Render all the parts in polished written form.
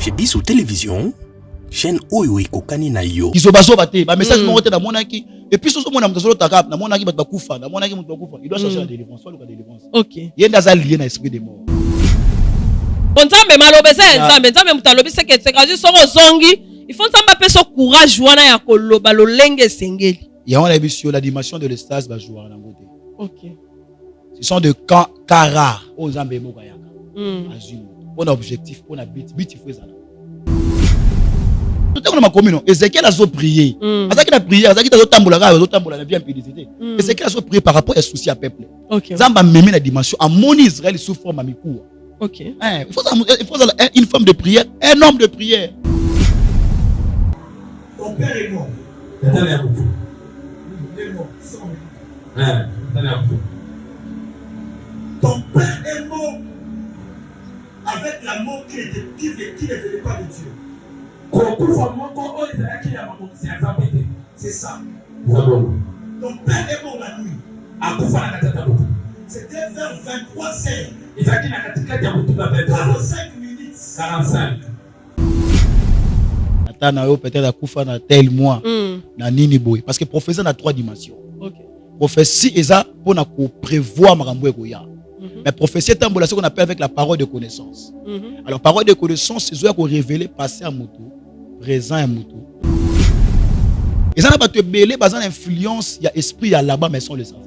chez Bissou Télévision, chaîne Oyo Ekokani na yo. Ils ont baté, ba message monté na monaki et puis soso mona mtazolo takap na monaki bakufa, na monaki mutakufa. Il doit chercher la délivrance, soit le délivrance. OK. Yenda za lié na esprit des morts. Nzambe malobesa nzambe mutalobisa ke tsekaji soko zongi, il faut nzamba peso courage wana ya koloba lolenge sengeli. Et on a vu sur la dimension de l'espace va jouer en côté. OK. Ce sont de cas rares aux Nzambe mo kayaka. Azul. On a objectif, on a but il faut ça. Tout le monde m'a commis non. Ézéchiel a zo prié. Azaki na prière, azaki ta zo tambola na bien impudicité. Ézéchiel a zo prié par rapport à souci à peuple. OK. Nzamba meme na dimension à mon Israël sous forme amikoua. OK. Il faut une forme de prière, un homme de prière. Ton père est mort. Ton père est mort avec la mort qui ne venait pas de Dieu. C'est ça. Ton père est mort la nuit. C'était vers 23h. 45 minutes. 45. Attends, peut-être à Koufa na tel mois. Na nini boy. Parce que prophétie na 3 dimensions. OK. Prophétie est ça pour prévoir marambo ekoya. Mais prophétie est ce qu'on appelle avec la parole de connaissance. Alors parole de connaissance c'est ce qu'on révéler passé à moto, présent à moto. Et ça n'a pas te belé basant influence, il y a esprit, il y a là-bas mais sans le savoir.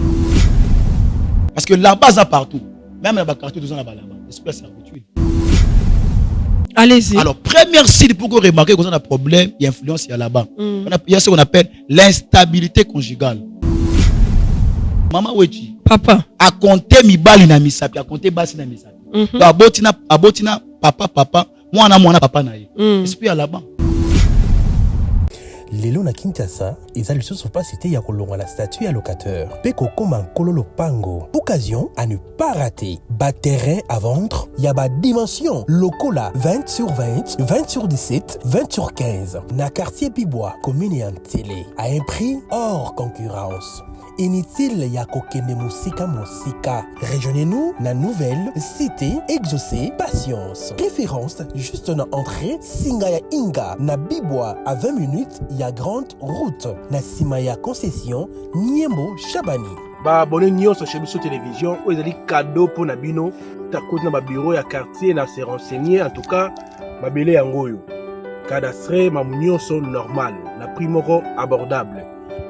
Parce que là-bas ça partout. Même dans le quartier tout ça là-bas. Esprit c'est habitué. Allez-y. Alors première signe pour qu'on remarque qu'on a un problème, il y a influence il y a là-bas. Il y a ce qu'on appelle l'instabilité conjugale. Maman wechi. Papa. A compter mibali na misapi, a compter basi na misapi. Abotina papa, mwana papa na ye. Esprit à là-bas. Lelo na Kinshasa, ils allaient sur place c'était ya kolonga la statue à locateur. Peko koma kololo pango. Occasion à ne pas rater. Bas terrain à vendre, y a bas dimension. Locola 20 sur 20, 20 sur 17, 20 sur 15. Na quartier Pibois, commune et en télé. À un prix hors concurrence. Inutile ya kokende musika. Rejoignez-nous na nouvelle cité exaucée patience. Préférence juste na entrée Singaya Inga na Bibois à 20 minutes ya grande route na Simaya concession Niembo Chabani. Ba abonné nyonso chez Bissou Télévision, ils ont cadeau pour na bino ta côté na ba bureau ya quartier na se renseigner en tout cas ba belé yangoyo. Cadastre ma nyonso normal, na prix moko abordable.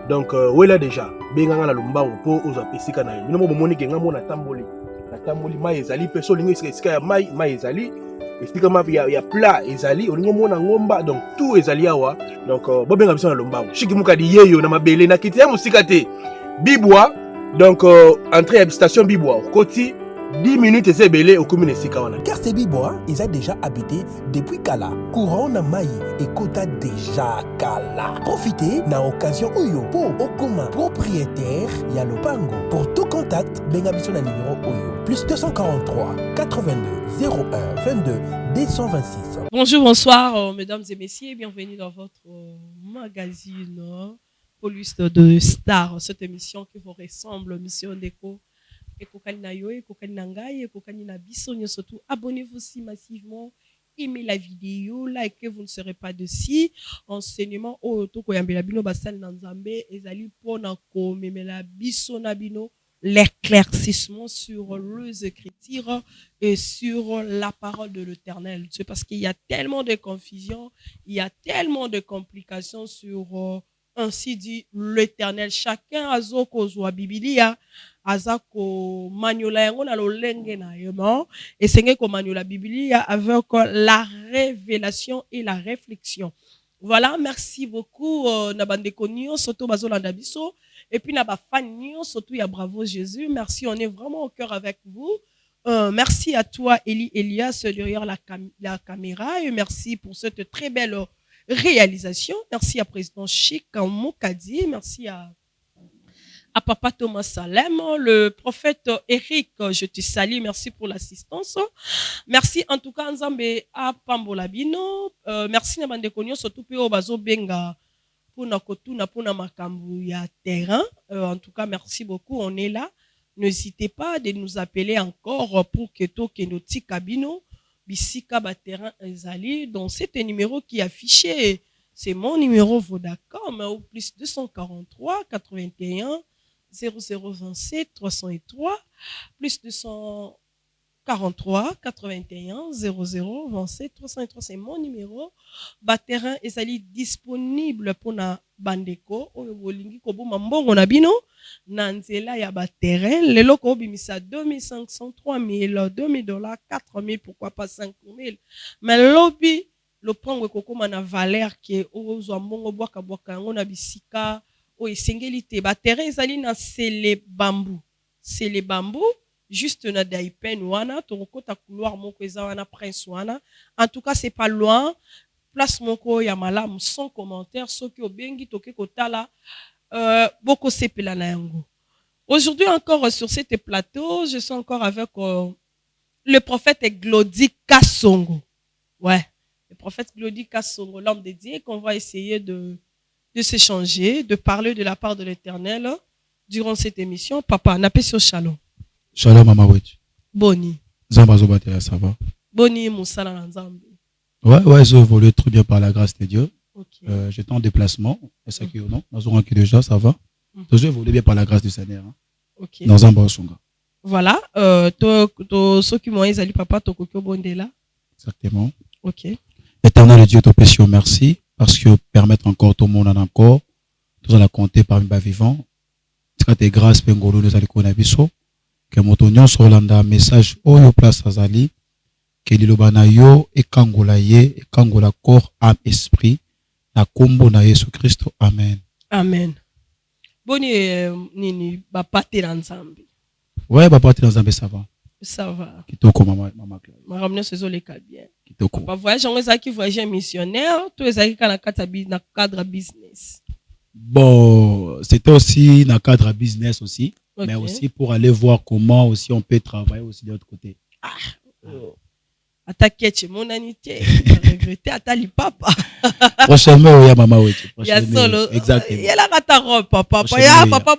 Donc voilà déjà benganga la lombango po oza pesika na yo bino mo moni kenga mo na tamboli mai ezali peso lingo esika ya mai ezali esika ma ya plat ezali olingo mo na ngomba donc tout ezali awa donc bo benga biso na lombango shiki mukadi yeyo na mabele na kiti ya musika te Bibois donc entrée à station Bibois koti 10 minutes et belé au commune Sikawana. Quartier Bibois, ils ont déjà habité depuis Kala. Courant na Maï et Kota déjà Kala. Profitez na occasion Oyo pour Okuma propriétaire Yalopango. Pour tout contact, bengabiso na numéro Oyo. Plus 243 82 01 22 226. Bonjour, bonsoir mesdames et messieurs, bienvenue dans votre magazine Police de Star. Cette émission qui vous ressemble, Mission Déco. Ekokani na yo, ekokani na ngai, ekokani na biso, surtout abonnez-vous aussi massivement, aimez la vidéo, likez, vous ne serez pas dessus. Enseignement au to koyambela bino basal na Nzambe ezali pona ko memela biso na bino l'éclaircissement sur les écritures et sur la parole de l'Éternel. C'est parce qu'il y a tellement de confusion, il y a tellement de complications sur ainsi dit l'Éternel. Chacun a zo kozwa Biblia azako maniola yango na lolenge na yema et senge ko maniola Biblia avec la révélation et la réflexion. Voilà, merci beaucoup na bande konyo soto bazolanda biso et puis na ba fan nyo soto ya bravo Jésus. Merci, on est vraiment au cœur avec vous. Merci à toi Elias derrière la caméra et merci pour cette très belle réalisation. Merci à Président Chic Mokadi, merci à Papa Thomas Salem, le prophète Eric, je te salue, merci pour l'assistance. Merci en tout cas Nzambe à Pambolabino, merci na bande konyo surtout pe obazo benga pour na kotuna pour na makambu ya terrain. En tout cas merci beaucoup, on est là. N'hésitez pas de nous appeler encore pour que to kenoti kabino. bisika ba terrain ezali. Donc c'est un numéro qui est affiché. C'est mon numéro Vodacom au plus 243 81 0027 303 plus 243 81 0027 303. C'est mon numéro. Terrain ezali disponible pour na bandeko oyo bolingi ko boma mbongo na bino na nzela ya terrain lelo ko bimisa 2500 3000 $2000 4000 pourquoi pas 5000 mais lobi le prendre kokoma na valeur qui ozwa mbongo bwaka yango na bisika o esengeli te terrain ezali na c'est les bambous juste na daipen wana tokota couloir moko eza wana prince wana. En tout cas c'est pas loin, place moko ya malamu sans commentaire soki obengi toke kotala boko sepela na yango. Aujourd'hui encore sur cet plateau, je suis encore avec le prophète Glody Kasongo. Ouais, le prophète Glody Kasongo, l'homme de Dieu qu'on va essayer de s'échanger, de parler de la part de l'Éternel durant cette émission. Papa, n'a pas sur shalom. Shalom mama wetu. Boni. Nzamba zobatela ça va. Boni musala na nzambe. Ouais, j'ai évolué très bien par la grâce de Dieu. Okay. J'étais en déplacement, et ça qui est non, nous avons déjà ça va. J'ai évolué bien par la grâce du Seigneur. Hein. OK. Dans un bon songa. Voilà, ceux qui m'ont ezali papa to kokyo bondela. Exactement. OK. Éternel Dieu, te péché merci parce que permettre encore tout le monde encore tout ça la compter parmi les vivants. C'est tes grâces pengolo nous allons connaître biso que motonyon sur landa message oyo place azali que lilobana yo et kangola ye et kangola corps âme esprit na kombo na Yesu Kristo. Amen. Amen. Boni nini ba pate na nzambe. Ouais, ba pate na nzambe ça va. Ça va. Kitoko mama Claire. Ma ramener ce zo les cas bien. Kitoko. Ba voyage on ezaki voyage missionnaire, tout ezaki kana kata na cadre business. Bon, c'était aussi dans le cadre business aussi, Okay. mais aussi pour aller voir comment aussi on peut travailler aussi de l'autre côté. Attaquer chez mon anité, regretter atali papa. Prochainement, il y a maman wetu. Il y a solo. Exactement. Il y a la kataro papa. Il y a papa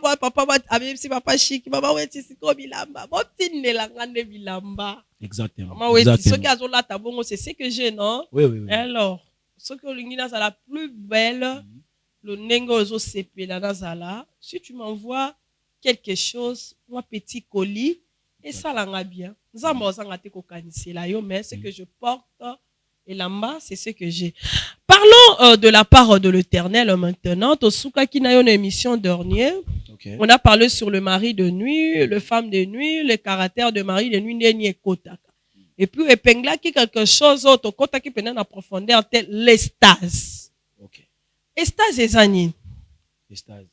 avec si papa chic, maman wetu si ko bilamba. Bon tine la ngande bilamba. Exactement. Maman wetu ce qui a zola tabongo c'est ce que j'ai non. Oui. Alors, ce que l'ingina c'est la plus belle. Le nengo zo sepela nazala. Si tu m'envoies quelque chose, un petit colis, et ça l'a bien. Nous avons mais ce que je porte et là-bas, c'est ce que j'ai. Parlons de la part de l'Éternel maintenant. Tosuka qui n'a une émission dernière. Okay. On a parlé sur le mari de nuit, le femme de nuit, le caractère de mari de nuit, n'est kotaka. Et puis, épingla qui quelque chose autre, kota qui pénètre en profondeur, tel l'estase. Ok. Estase et zanine. Estase.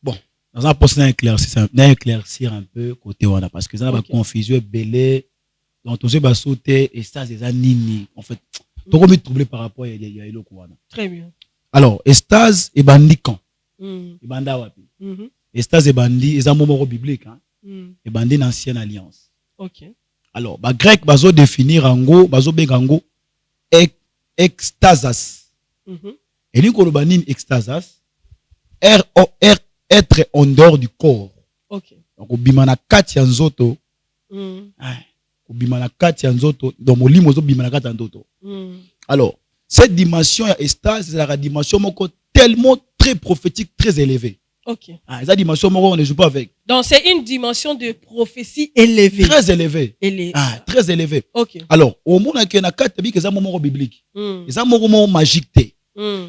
Bon, dans un poste d'éclaircir un peu côté wana parce que ça va confusion belé donc tout ça va sauter estase et zanini en fait tout comme troublé par rapport à ilo wana. Très bien. Alors, estase et bandi quand et banda wapi. Estase et bandi ils ont un mot biblique hein. Et bandi dans l'ancienne alliance. OK. Alors, ba grec bazo définir ango bazo bengango extasas. Et nous, quand on dit extasas, être en dehors du corps. OK. Donc, on bimana kati anzoto. On bimana kati anzoto. Donc, on limo zo bimana kati anzoto. Alors, cette dimension extase, c'est la dimension tellement très prophétique, très élevée. OK. Cette dimension, on ne joue pas avec. Donc, c'est une dimension de prophétie élevée. Très élevée. Très élevée. OK. Alors, au monde, il y a quatre moment biblique. Il y a un moment magique.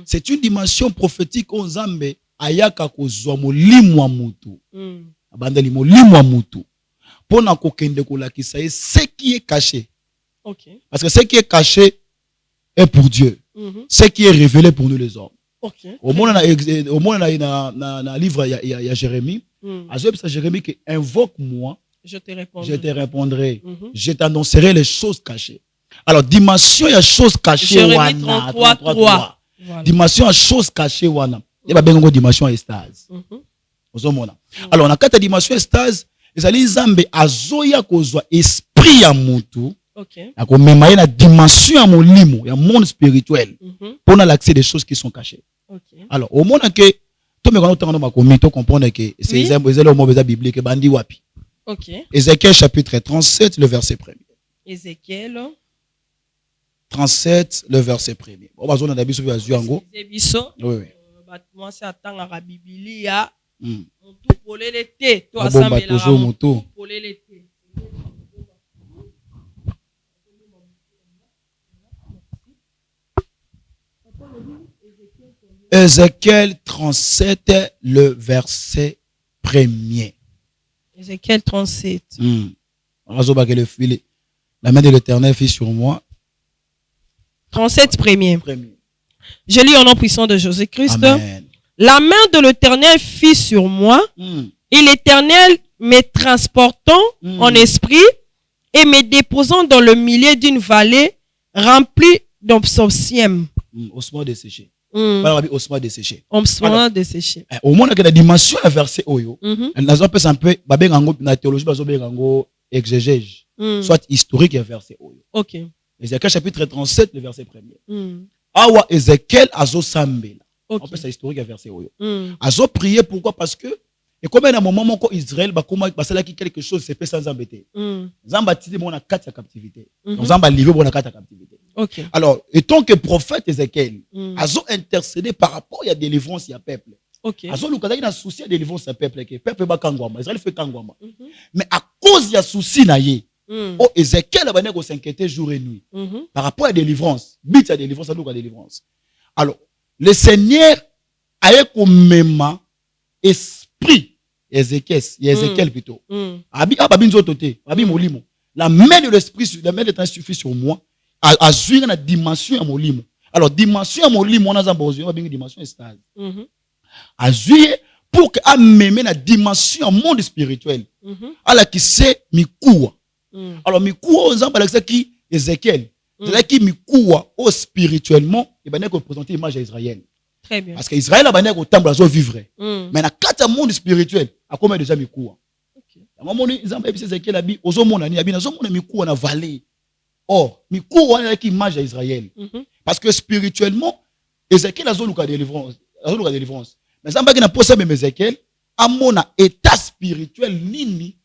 C'est une dimension prophétique on zambe ayaka kozwa molimo wa mutu abandeli molimo wa mutu pona kokende kolakisa ce qui est caché. OK. Parce que ce qui est caché est pour Dieu. Ce qui est révélé pour nous les hommes. OK. Au moins na livre il y a Jérémie. À Jérémie qui invoque moi, je te répondrai. Je te répondrai. Je t'annoncerai les choses cachées. Alors dimension il y a choses cachées Jérémie 33:3. Voilà. Dimension à chose cachée wana. Il y a une dimension estase. Alors, dans la dimension estase, les alliés zambe azoya kozwa esprit ya mutu. OK. Ako memaye na dimension ya molimo, ya monde spirituel. Pour l'accès des choses qui sont cachées. OK. Alors, au moment que tout me connaît dans ma communauté, comprendre que c'est les le mot biblique bandi wapi. OK. Ézéchiel chapitre 37, le verset 1er. Ézéchiel 37, le verset 1er. On va zoner d'abisso à Zuango. Zebiso Oui, oui. moi c'est attendre Biblia Hmm. tout pour les thé toi Ah bon, assemblera toujours moto. pour les thé. Ézéchiel 37, le verset 1er. Ézéchiel 37. On va zoner le filet. La main de l'Éternel fit sur moi. 37 premier. Premier. Je lis au nom puissant de Jésus-Christ. Amen. La main de l'Éternel fit sur moi, et l'Éternel me transportant en esprit et me déposant dans le milieu d'une vallée remplie d'obsciem. Osmo desséché. Voilà, osmo desséché. Osmo desséché. Au moins, il y a la dimension à verset Oyo. On a un peu, la théologie, exégèse, soit historique et verset Oyo. Ok. Ézéchiel chapitre 37, le verset 1er. Awa Ézéchiel azo sambela. On peut ça historique et verset Oyo. Azo prier pourquoi? Parce que et comme à un moment où Israël va quelque chose c'est fait sans embêter. Zamba titi mon carte à captivité. Donc Zamba livré mon carte à captivité. Ok. Alors, étant que prophète Ézéchiel azo intercédé par rapport à la délivrance du peuple. Ok. Azo lukada ina souci de délivrance du peuple que peuple ba kangwama, Israël fait kangwama. Mais à cause ya souci na ye, oh Ézéchiel va venir s'inquiéter jour et nuit par rapport à la délivrance. But à délivrance, à délivrance. Alors, le Seigneur a comme esprit Ézéchiel plutôt. Abi ababinzo toté, abi molimo. La main de l'esprit, la main de l'Éternel suffit sur moi. À jouir la dimension à molimo. Alors dimension à molimo, on a besoin de dimension stable. À jouir pour que à m'aimer la dimension monde spirituel. Alors qui c'est mikoua. Alors mikoua on zamba ça qui Ézéchiel. C'est qui mikoua au spirituellement et ben que représenter l'image à Israël. Très bien. Parce qu'Israël a banné au temple à vivre. Mais dans quatre monde spirituel, à combien déjà mikoua. À un moment ils ont Ézéchiel abi ozomona ni abi nazomona mikoua na vallée. Or mikoua on a qui image à Israël. Parce que spirituellement Ézéchiel a zoluka délivrance, mais ça va que na posa même Ézéchiel à mon état spirituel nini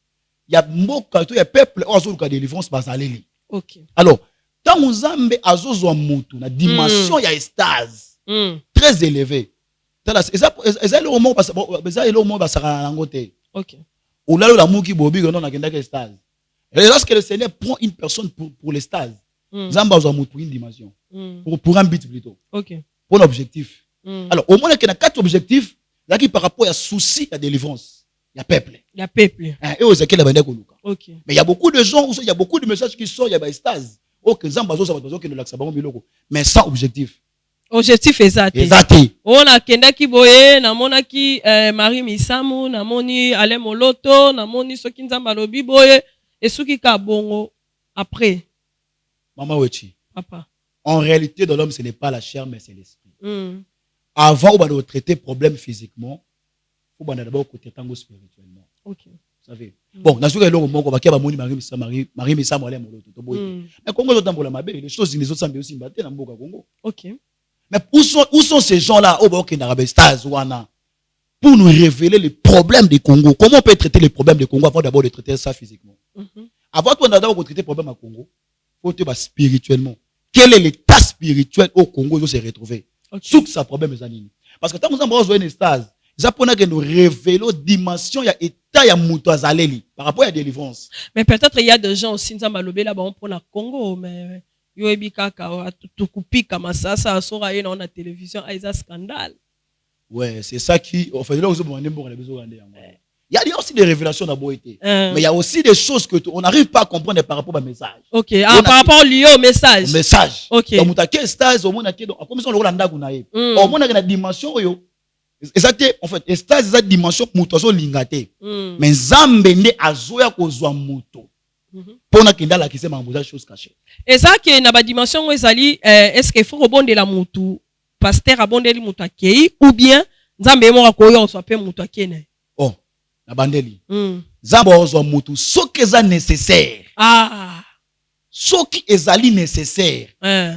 ya mboka to ya peuple o zoluka délivrance bazaleli. OK. Alors tant Nzambe azozwa mutu na dimension ya extase très élevée. C'est le moment parce que le moment basara na ngote. OK. Ou là la muki bobi que non na kenda que extase. Et lorsque le Seigneur prend une personne pour l'extase, Nzambe azwa mutu pour une dimension. Pour un but plutôt. OK. Pour un objectif. Alors au moins qu'il y a quatre objectifs là qui par rapport à souci à délivrance. Il y a peuple. Il y a peuple. Et aux Ézéchiel la koluka. OK. Mais il y a beaucoup de gens où il y a beaucoup de messages qui sortent, il y a extase. OK, Nzambe azwa ça besoin que le laxa bango biloko. Mais sans objectif. Objectif exact. Exact. On a kendaki boye na monaki Marie Misamu na moni Ale Moloto na moni soki Nzamba lobi boye et soki ka bongo après. Maman Wechi. Papa. En réalité dans l'homme ce n'est pas la chair mais c'est l'esprit. Avant on va traiter problème physiquement, faut d'abord côté tango spirituellement. OK. Vous savez. Bon, na suka eloko moko ba kia ba moni Marie Misamu Ale Moloto to boye. Mais Congo zo tambola mabe, les choses les autres semblent aussi mbaté na mboka Congo. OK. Mais où sont ces gens-là au Burkina Faso pour nous révéler les problèmes du Congo? Comment on peut traiter les problèmes du Congo avant d'abord de traiter ça physiquement? Avant d'abord de traiter les problèmes au Congo, il faut traiter spirituellement. Quel est l'état spirituel au Congo où se retrouver? Sous ce problème, parce que tant que nous avons une stase, Japon a que nous révélons dimension, il y a état, il y a moutouazaleli par rapport à la délivrance. Mais peut-être il y a des gens aussi qui ont là pour le Congo, mais yoebi kaka tukupika masasa asora ye na télévision aiza scandale. Ouais, c'est ça qui en fait là vous demandez pour les besoins il y a aussi des révélations d'abord été. Mais il y a aussi des choses que on n'arrive pas à comprendre par rapport au message. OK, par rapport au message. Message. OK. Donc mutake stage au monde donc comme ça on le ndaku na ye. Au monde na dimension yo. Exactement en fait, stage za dimension mutozo lingate. Mais Nzambe nde azoya kozwa muto. Pona kindala qui c'est mamboza chose cachée. Et ça que na ba dimension où ezali est-ce qu'il faut rebondir la mutu pasteur abondeli mutu akei ou bien Nzambe mo akoyo so pe mutu akene. Oh, na bandeli. Nzambe ozwa mutu soki eza nécessaire. Ah. Soki ezali nécessaire.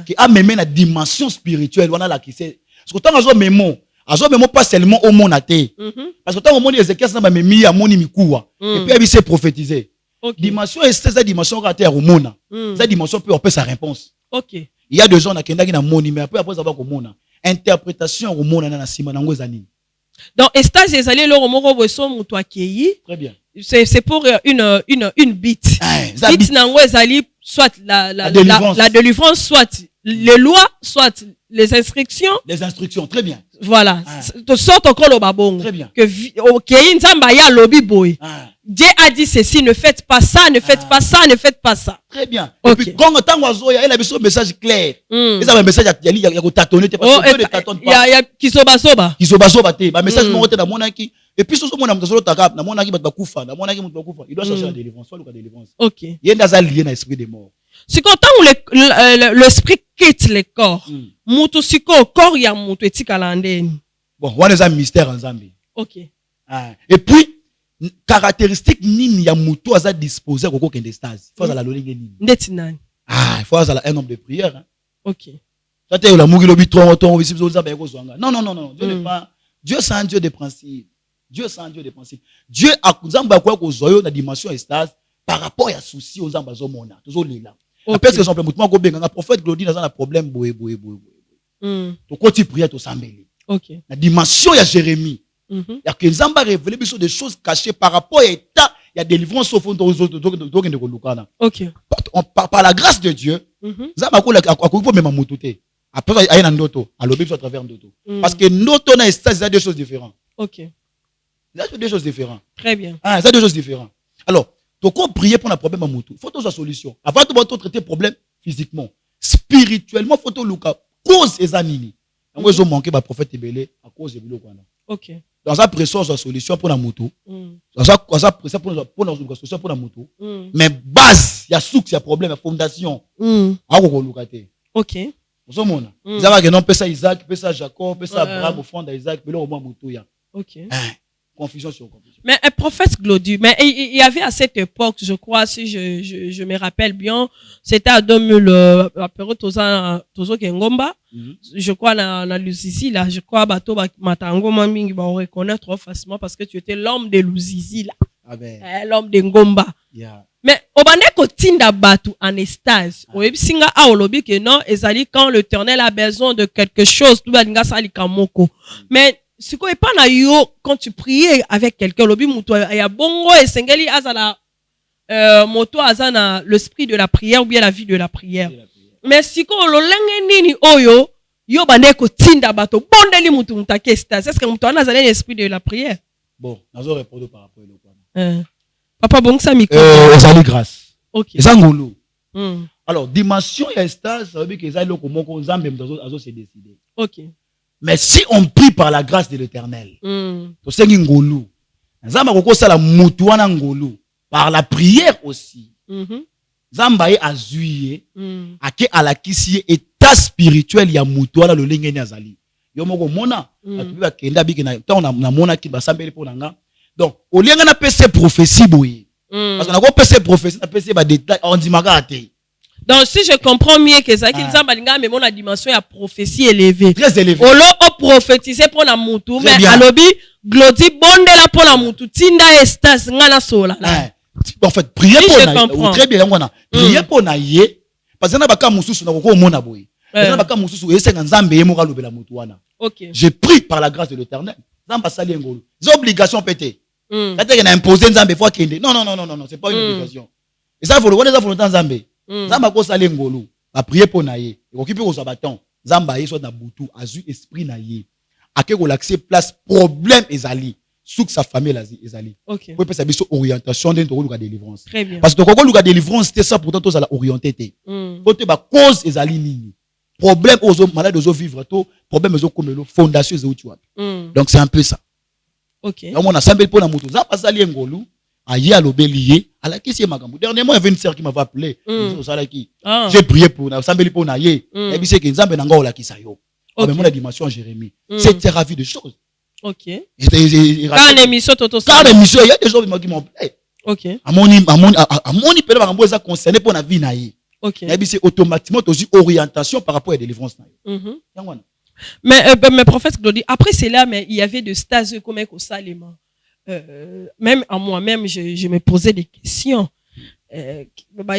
Qui a même na dimension spirituelle wana la qui c'est. Parce que tant azo memo pas seulement au monde até. Parce que tant au monde Ézéchiel na ba memi ya moni mikuwa et puis il s'est prophétisé. Ok. Dimension estase la dimension raté à Romona. Cette dimension peut apporter sa réponse. Ok. Il y a 2 ans, on a kendaki na moni, mais après avoir Romona. Interprétation Romona na sima nango zanini. Donc, Estas, les alliés, le romoro, wesso, moutou accueilli. Très bien. C'est pour une bite. Bite Bite nango, ezali, soit la délivrance, soit les lois, soit les instructions. Les instructions, très bien. Voilà. Tu sortes encore le babon. Très bien. Ok, nzamba ya lobby boy. Dieu a dit ceci, ne faites pas ça, ne faites pas ça, ne faites pas ça. Très bien. Okay. Et puis, quand on a un message clair. Il y a un message qui y a tâtonné. Il y a kisoba soba. Kisoba soba te. Un message monté dans mon aki. Et puis, surtout, mon ami, dans mon aki, il doit chercher la délivrance. Soit la délivrance. Ok. Il y a un lien dans l'esprit des morts. C'est quand l'esprit quitte le corps. Moutou siko, corps ya moutou etika landeni. Bon, on a un mystère en Zambie. Ok. Et puis, caractéristique nini ya moutou a disposé au coquin de stase. Il faut la lolingue nini. Ndetinani. Il faut un homme de prière. Ok. Ça t'est la mougi lobi trop ici non. Dieu n'est pas. Dieu c'est un Dieu de principe. Dieu c'est un Dieu de principe. Dieu a Zamba quoi ko zoyo na dimension stase par rapport à souci aux Zamba zo mona. Toujours là. Parce que exemple moutou ko benga na prophète Glody na un problème boé. To ko ti prière to sambeli. Ok. La dimension ya Jérémie. Il y a que Zamba révélé des choses cachées par rapport à l'état, il y a délivrance au fond de l'autre. Ok. Par la grâce de Dieu, Zamba a même moutoute. Après, il y a un ndoto, à l'objet à travers ndoto. Parce que ndoto na stase, il y a 2 choses différentes. Ok. Il y a 2 choses différentes. Très bien. Il y a 2 choses différentes. Alors, tu peux prier pour un problème à moutou. Il faut trouver une solution. Avant de traiter le problème physiquement, spirituellement, il faut trouver la cause des animés. On a manqué le prophète Ebélé à cause de l'eau. Ok. Dans sa pression, la solution pour la moto. Dans sa pression pour la solution pour la moto. Mais base, il y a souk, il y a problème, il y a fondation. Ok. Vous savez, vous avez un peu ça Isaac, peu ça Jacob, peu ça Abraham au fond d'Isaac, mais là au moins moto. Ok. Confusion sur confusion. Mais un prophète Glody, mais il y avait à cette époque, je crois, si je me rappelle bien, c'était à 2000, la période Tozo Kengomba, je crois, dans Luzizi, là, je crois, bateau, Matango, Maming, on reconnaît trop facilement parce que tu étais l'homme de Luzizi, là. Ah ben. L'homme de Ngomba. Yeah. Mais, au bandeko tinda batu en estase, au singa a olobi que non, ezali quand l'Éternel a besoin de quelque chose, tout va n'ga sali kamoko. Mais, si quoi pas na yo quand tu priais avec quelqu'un lobi muto ya bongo et sengeli azala moto azana l'esprit de la prière ou bien la vie de la prière. Mais si ko lolenge nini oyo yo bandeko tinda bato bondeli mutu mutake stase est-ce que muto ana azala l'esprit de la prière? Bon, nazo répondre par rapport à papa bongsa miko ezali grâce. OK. Ezangolo. Alors dimension ya stase ça veut dire que ezali loko moko nzambe mutazo azo se décider. OK. Mais si on prie par la grâce de l'Éternel, par la prière aussi, Zamba est azuye, ake alakisi état spirituel ya mutuana le lengeni azali. Yo moko mona, atubi kenda biki na ta na mona ki basambeli po nanga. Donc, au lieu na pese prophétie boye. Parce qu'on a pese prophétie, na pese ba détail on dit magate. Donc, si je comprends mieux que ça, qu'il s'en mais mon la dimension à prophétie élevée. Très élevée. Au lieu de prophétiser pour la moutou, mais à l'obi, Glody bonde la pour la moutou, tinda estas, ngana sola. En fait, prier pour na, très bien, prier pour na ye, parce que na baka mususu na koko mona boy. Na baka mususu esenga nzambe ye moka lobela moutou wana. OK. Je prie par la grâce de l'Éternel. Nzamba sali ngolo. Les obligations pété. Quand tu as imposé nzambe faut kende. Non, c'est pas une obligation. Et ça faut le connaître, ça faut le temps nzambe. Zamba ko sali ngolo ba prier pour na ye okipi ko za baton zamba ye soit na butu azu esprit na ye ake ko l'accès place problème ezali souk sa famille ezali OK pour peut ça orientation de to luka délivrance parce que ko luka délivrance c'est ça pourtant to za la orienté té côté ba cause ezali nini problème aux malades aux vivre to problème aux comme fondation ezou tu vois donc c'est un peu ça OK donc on a sambel pour na mutu zamba sali ngolo aïe à l'obélier à la question magambo dernièrement il y avait une sœur qui m'avait appelé j'ai prié pour na sambeli pour na ye et puis c'est que nzambe nanga ola kisayo mais mon dimension Jérémie c'est ravi de choses OK quand émission toto quand émission il y a des gens qui m'ont appelé OK amoni peut magambo ça concerné pour na vie na ye OK et puis c'est automatiquement aussi orientation par rapport à délivrance na ye mais prophète Glody après c'est là mais il y avait de stages comme au Salema même à moi-même, je me posais des questions.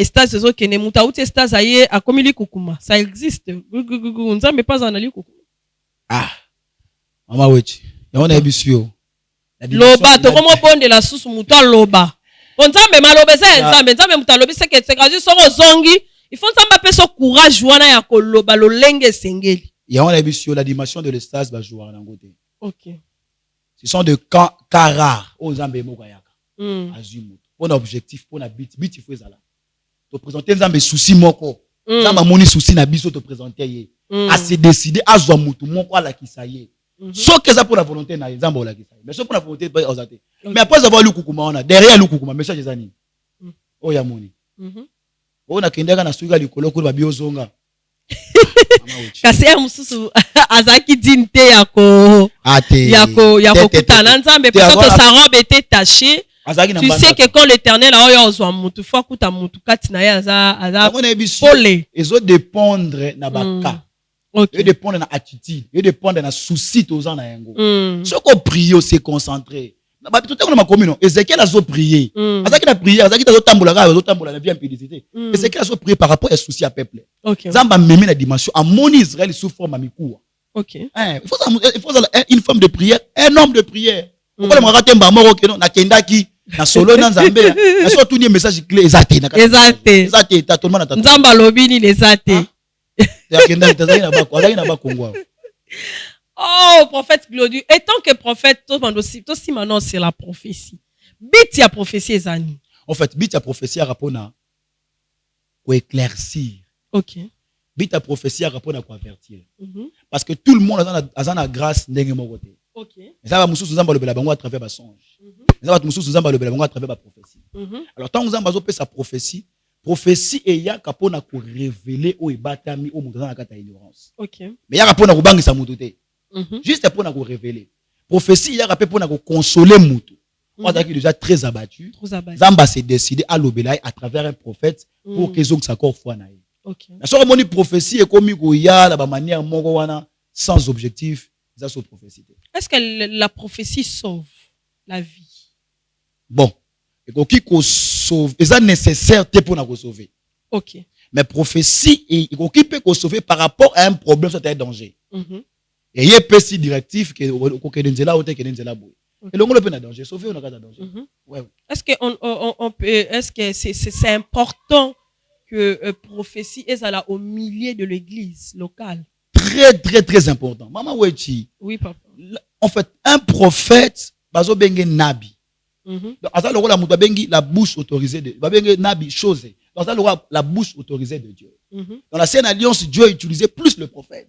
Stas ezokende mutu auti stas aye akomi likukuma. Ça existe. Nzambe pas en likukuma. Ah. Mama wechi. Yaona ebisio. Loba to komo bonde la susu mutu loba. Nzambe malobe za nzambe mutu lobi c'est que c'est quand soko zongi, il faut nzambe peso courage wana ya koloba lolenge sengeli. Yaona ebisio la dimension de l'estas ba jouer na ngote. OK. Ce sont de cas rares aux nzambe moka yaka. Azumu. Pour un objectif, pour un but il faut ça là. Te présenter nzambe souci moko. Nzambe moni souci na biso te présenter à se décider à zwa mutu moko ala kisaye. Sauf que ça pour la volonté na nzambe ola kisaye. Mais sauf pour la volonté pas ozate. Mais après avoir lu kukuma ona derrière lu kukuma message ezani. Oya moni. Ona kendeka na suika likolo ko ba biozonga. Kasi ya mususu azaki dinte yako kutana nzambe peut-être sa robe était tachée. Tu sais que quand l'Éternel a eu besoin mutu fois kuta mutu katina ya aza pole. Ils ont dépendre na baka. Ils dépendent na attitude, ils dépendent na souci aux na yango. Ce qu'on prie se concentrer. Ba tout temps na commune Ézéchiel a zo prier. Azaki na prière, azaki zo tambola na bien impudicité. Ézéchiel a zo prier par rapport à souci à peuple. Zamba memi na dimension à mon Israël sous forme mikuwa. OK. Il faut une forme de prière, un homme de prière. Pourquoi le raté mbamoro ke non na kendaki na solo na nzambe na so tout ni message clé exacté na exacté ta tout le monde na nzamba lobini les athées ya kendaki tazaki na ba Kongo. Oh prophète Glodieux, et tant que prophète tout aussi maintenant c'est la prophétie. Bit ya prophétie ezani. En fait bit ya prophétie à rapona ko éclaircir. OK. Bit ya prophétie à rapona ko avertir. Parce que tout le monde a la grâce ndenge moko te. OK. Ça va mususu nzamba lobela bango à travers ba songe. Ça va mususu nzamba lobela bango à travers ba prophétie. Alors tant nzamba zo pe sa prophétie et ya kapona ko révéler o ebatami o mutu na kata ignorance. OK. Mais ya kapona ko bangisa mutu te. Juste pour nous révéler. Prophétie, il y a rappelé pour nous consoler mutu. On a déjà très abattu. Zamba s'est décidé à l'obéir à travers un prophète pour que les sa corps foi naïe. OK. La soeur moni prophétie est comme Goya la manière mongoana sans objectif, ça c'est prophétie. Est-ce que la prophétie sauve la vie? Bon, et qui sauve, c'est nécessaire pour nous sauver. OK. Mais prophétie et qui peut sauver par rapport à un problème sur un danger. Et il y a petit directif que nzela ote que nzela boy. Et le monde peut na danger, sauver on a pas danger. Ouais. Est-ce que on peut est-ce que c'est important que prophétie est là au milieu de l'église locale? Très important. Maman wechi. Oui papa. En fait, un prophète bazo benge nabi. Donc asa le la muta bengi la bouche autorisée de ba benge nabi chose. Donc asa le la bouche autorisée de Dieu. Dans la Sainte Alliance, Dieu utilisait plus le prophète.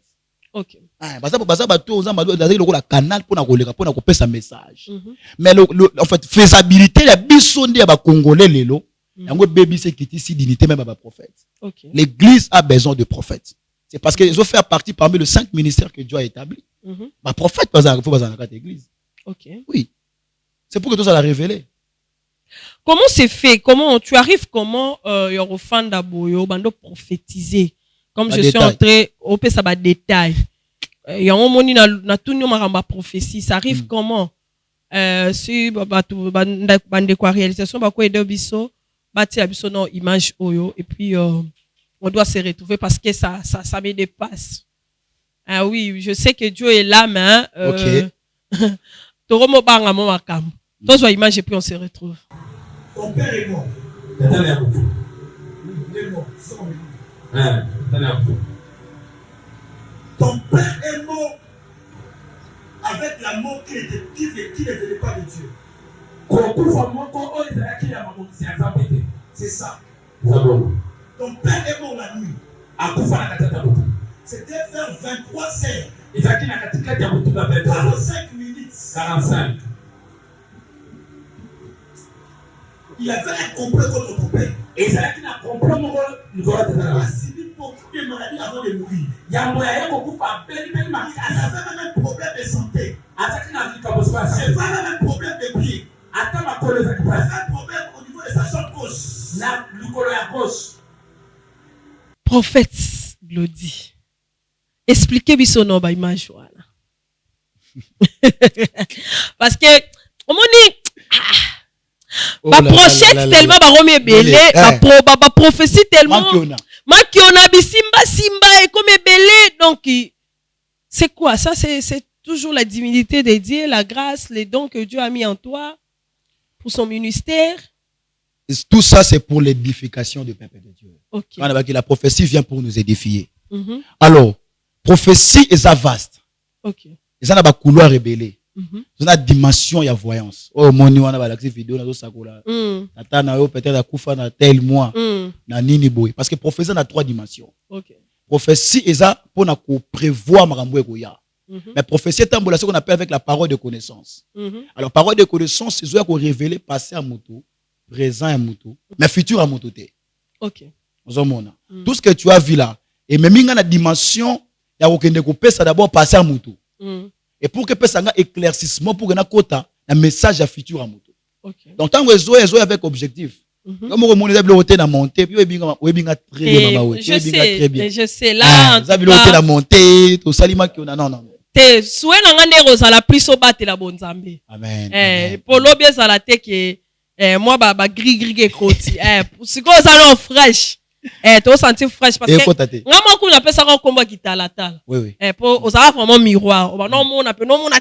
OK. Basa bato nzamba do la canal pour na koleka pour na kopesa message. Mais en fait faisabilité la bisonde ya ba congolais lelo yango baby c'est qui ici dignité même ba prophète. OK. L'église a besoin de prophètes. C'est parce qu'ils ont fait partie parmi les 5 ministères que Dieu a établis. Ba prophète pas faut pas dans la église. OK. Oui. C'est pour que tout ça la révéler. Comment c'est fait? Comment tu arrives comment Yorofanda Boyo bando prophétiser? Comme je suis entré au peu ça va détail. Il y a un moni na tout nous maramba prophétie, ça arrive comment? Si batu bande quoi réalisation ba quoi aider biso, bati abiso non image oyo et puis on doit se retrouver parce que ça me dépasse. Ah oui, je sais que Dieu est là mais OK. Toromo banga mo makam. Toi soit image et puis on se retrouve. Ton père est mort. Il est mort. Ton père est mort avec la mort qui ne venait pas de Dieu. C'est ça. Ton père est mort la nuit. C'était vers 23h. 45 minutes. 45. Il avait un complot contre ton père. Et ça a complot mon rôle. Il a subi beaucoup de maladies avant de mourir. Il avait même un problème de santé. C'est pas même un problème de pied. Il avait un problème au niveau de sa jambe gauche. Prophète Glody. Expliquez bisono ba image voilà. Parce que on dit Ba prochette tellement ba remet belé, ba prophétie tellement. Makiona simba et comme belé donc c'est quoi ça c'est toujours la divinité de Dieu, la grâce, les dons que Dieu a mis en toi pour son ministère. Tout ça c'est pour l'édification du peuple de Dieu. Okay. La prophétie vient pour nous édifier. Alors, prophétie est vaste. OK. Et ça n'a pas couloir rebellé. Ça a dimension il y a voyance. Oh mon Dieu, on a la vidéo na sakola. Tata na yo peut-être akufa na tel mois na nini boy parce que prophétie a 3 dimensions. OK. Prophétie est ça pour na prévoir makambo ekoya. Mais prophétie est ce qu'on appelle avec la parole de connaissance. Alors parole de connaissance c'est qu'on révéler passé à moto, présent à moto, mais futur à moto. OK. Tout ce que tu as vu là et même dans la dimension il y a aucun découpé ça d'abord passer à moto. Et pour que ça ait un éclaircissement pour que na kota un message à futur à moto. Okay. Donc tant que zo avec objectif. Comme on monte le hôtel à monter puis webinga très bien maman. Je sais là ça veut hôtel à monter tout salima qui on a non. Te souhait na ngane rozala plus au battre la bonne nzambe. Amen. Pour l'obie ça la te que moi ba gris ke koti. Siko ça fresh. Tu sentir fraîche parce que ngama ko na pesa ko combat qui tala tala. Oui. Pour osara vraiment miroir. On non mon a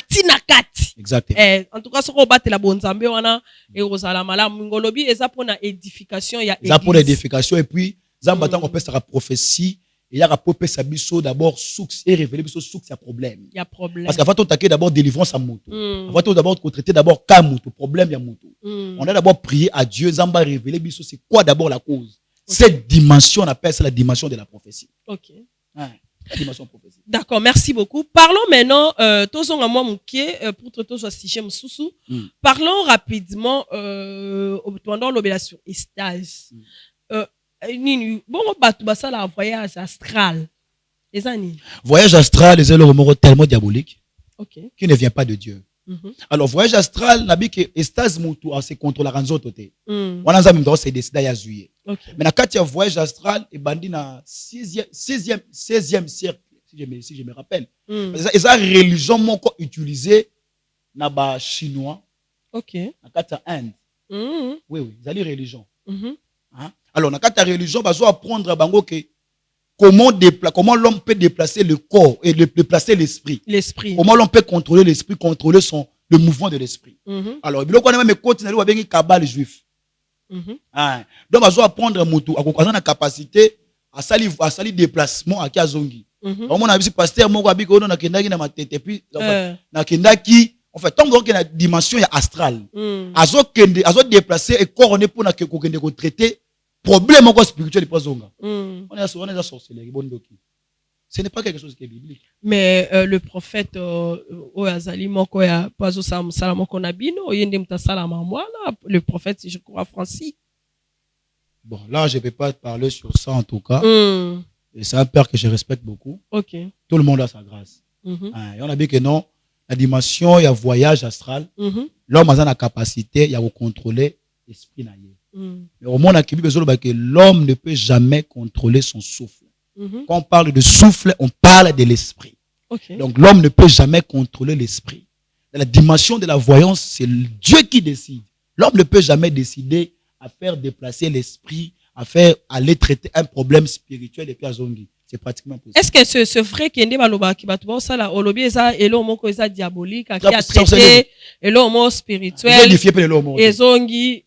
tina kati. Exactement. En tout cas ce ko battre la bonne nzambe wana et osala malamu ngolobi eza pour na édification ya église. Ça pour l'édification et puis zamba tant qu'on pesa la prophétie il y a popé sa biso d'abord source et révéler biso source ya problème. Il y a problème. Parce qu'avant tout attaquer d'abord délivrance à moto. Avant tout d'abord traiter d'abord cas moto, problème ya moto. On a d'abord prié à Dieu zamba révéler biso c'est quoi d'abord la cause. Cette dimension, on appelle ça la dimension de la prophétie. OK. La dimension prophétie. D'accord, merci beaucoup. Parlons maintenant, pour traiter ce sujet, parlons rapidement pendant l'opération stage. Bon, ça la voyage astral. Les années. Voyage astral, les éléments tellement diaboliques qui ne vient pas de Dieu. Alors, voyage astral, n'a que stage mutu à se contrôler la ranzo toté. On a même droit c'est décidé à juillet. Mais quand il y a voyage astral et bandi na 16e siècle si je me rappelle. Et ça religion moko utilisé na ba chinois. OK. Na kata Inde. Oui, ça les religion. Alors na kata religion bazo apprendre bango que comment l'homme peut déplacer le corps et déplacer l'esprit. Comment l'homme peut contrôler l'esprit, contrôler le mouvement de l'esprit. Alors, il y a même continuer avec une cabale juif. Donc, il va apprendre mutu à la capacité à salir déplacement à Kazongi. On a vu pasteur moko abi ko na kendaki na matete puis na kendaki en fait tant que la dimension astrale. Azo déplacer et corps on pour na ko kende ko traiter problème encore spirituel pas zonga. On est sorcellerie bonne doki. Ce n'est pas quelque chose qui est biblique. Mais le prophète Oazali moko ya pazo sala moko na bino yende mtasala mamwa le prophète je crois Francis. Bon, là je vais pas parler sur ça en tout cas. Et c'est un père que je respecte beaucoup. OK. Tout le monde a sa grâce. Et on a dit que non, la dimension il y a voyage astral. L'homme a la capacité il y a contrôler l'esprit na yé. Mais au monde que l'homme ne peut jamais contrôler son souffle. Quand on parle de souffle, on parle de l'esprit. Donc l'homme ne peut jamais contrôler l'esprit. Dans la dimension de la voyance, c'est Dieu qui décide. L'homme ne peut jamais décider à faire déplacer l'esprit, à faire aller traiter un problème spirituel et puis à zongi. C'est pratiquement possible. Est-ce que ce vrai qui est baloba qui va tout ça là, olobi eza elo moko eza diabolique, qui a traité elo mo spirituel, et zongi,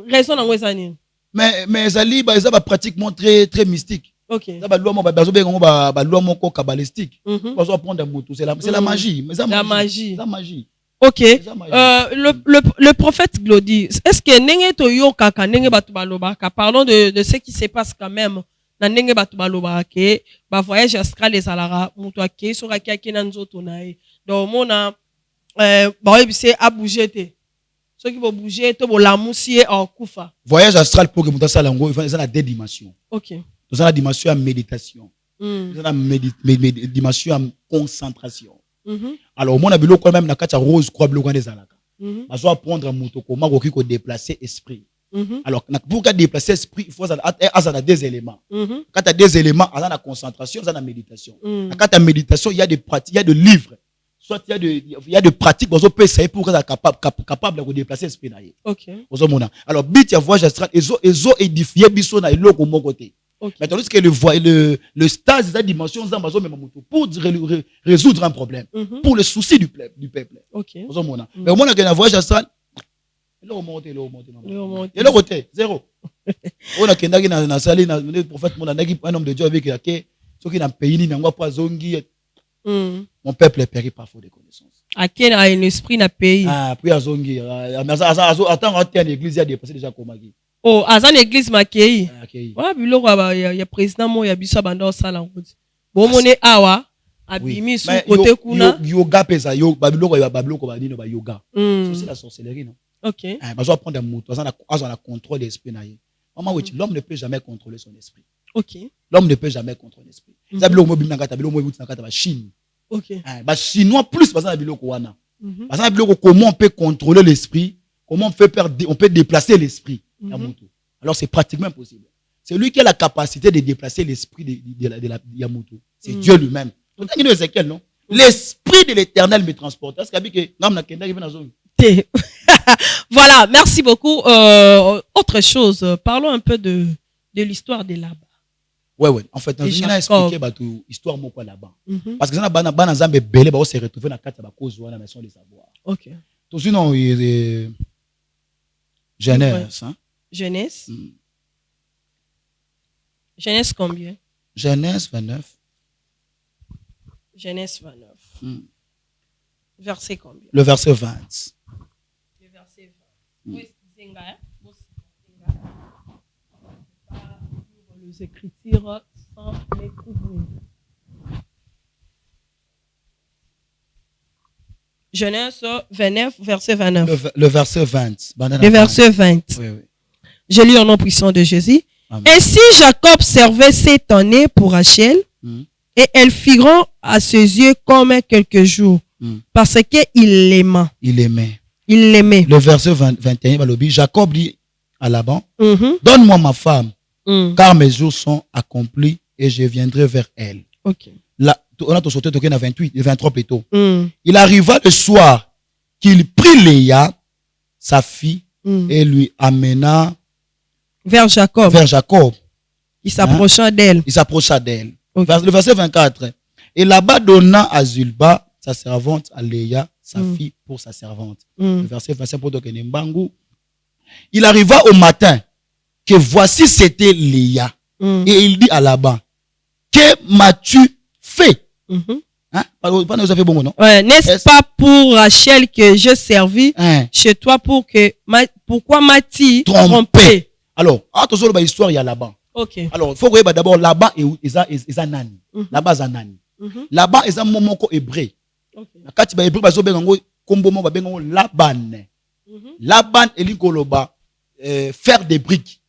raison na ngweza ni. Mais zali ba eza pratiquement très très mystique. OK. Ça ba loi mo ba bazo bengo ba loi moko kabbalistique. Bazo prendre mutu, c'est la magie, mais ça la magie. La magie. OK. Le prophète Glody, est-ce que nenge to yo kaka nenge batu baloba ka parlons de ce qui se passe quand même. Na nenge batu baloba ke ba voyage astral les alara mutu ake so ka ki na nzoto na e. Donc mona ba webise a bouger te. Ceux qui vont bouger to bo lamusi en kufa. Voyage astral pour que mutu sala ngo, il faut dans 2 dimensions. OK. Dans la dimension de méditation. Dans la dimension de concentration. Alors, au monde a bilo quand même na kacha rose croix bilo des alaka. Bazo apprendre à mutu comment ko déplacer esprit. Alors, pour déplacer l'esprit, il faut avoir 2 éléments. Quand tu as 2 éléments, il y a la concentration, il y a la méditation. Quand tu as la méditation, il y a des pratiques, il y a des livres soit il y a des pratiques pour essayer pour être capable de déplacer l'esprit. OK. Alors, bit ya voyage astral, ezo édifier biso na eloko mon côté. Mais tandis que le stage de la dimension pour résoudre un problème, pour le souci du peuple. OK. Mais au moins que na voyage astral, il est côté zéro. On a kendaki na sali na prophète mon un homme de Dieu avec qui ceux qui n'a pays ni ngwa pas zongi. Mon peuple est péri par faute de connaissances. À quel a un esprit n'a pays? Ah, puis à zongi. Attends, on est en église, il y a dépassé déjà comme qui. Oh, à une église maquillée. Ouais, bilo il y a président mo ya biso banda sala ngoti. Bon moné awa abimi sous côté kuna. Yoga pesa yo babilo ko badino ba yoga. C'est la sorcellerie non. OK. Bah je vais prendre un mot, on a contrôle d'esprit na ye. Maman oui, l'homme ne peut jamais contrôler son esprit. OK. L'homme ne peut jamais contrôler l'esprit. Ça bilo mo bimna kata bilo mo buti na kata ba Chine. OK. Bah chinois plus parce que bilo ko wana. Parce que bilo comment on peut contrôler l'esprit, comment on peut déplacer l'esprit. Alors c'est pratiquement impossible. C'est lui qui a la capacité de déplacer l'esprit de Yamutu. C'est Dieu lui-même. L'esprit de l'Éternel me transporte. Voilà, merci beaucoup. Autre chose, parlons un peu de l'histoire de Laban. Ouais. En fait, on a expliqué l'histoire de Laban. Parce que ça n'a jamais belé, on s'est retrouvé dans la carte de la cause ou dans la maison de savoir. OK. Tout sinon, il est Genèse. Genèse. Genèse combien? Genèse 29. Genèse 29. Verset combien? Le verset 20. Le verset 20. Oui, les Écritures sans les couvrir. Genèse 29, verset 29. Le verset 20. Le verset 20. Oui. Je lis au nom puissant de Jésus. Amen. Ainsi Jacob servait 7 années pour Rachel, et elles firent à ses yeux comme quelques jours, parce qu'il l'aimait. Il aimait. Le verset 21, Jacob dit à Laban, donne-moi ma femme, car mes jours sont accomplis et je viendrai vers elle. OK. Là, on a sauté à 28, 23 plutôt. Il arriva le soir qu'il prit Léa, sa fille, et lui amena vers Jacob. Il s'approcha d'elle. Okay. Le verset 24. Et là-bas donna à Zulba, sa servante, à Léa, sa fille, pour sa servante. Le verset 25 pour Mbangu. Il arriva au matin que voici c'était Léa. Et il dit à Laban, que m'as-tu fait? Hein? N'est-ce pas pour Rachel que je servis chez toi pourquoi m'as-tu trompé? Alors, attention à l'histoire, il y a Laban. OK. Alors, il faut voir d'abord Laban et Nani. Laban et Nani. Laban est un moment hébreu. Quand tu vas hébreu, tu vas Laban. Laban est l'ikoloba faire des briques.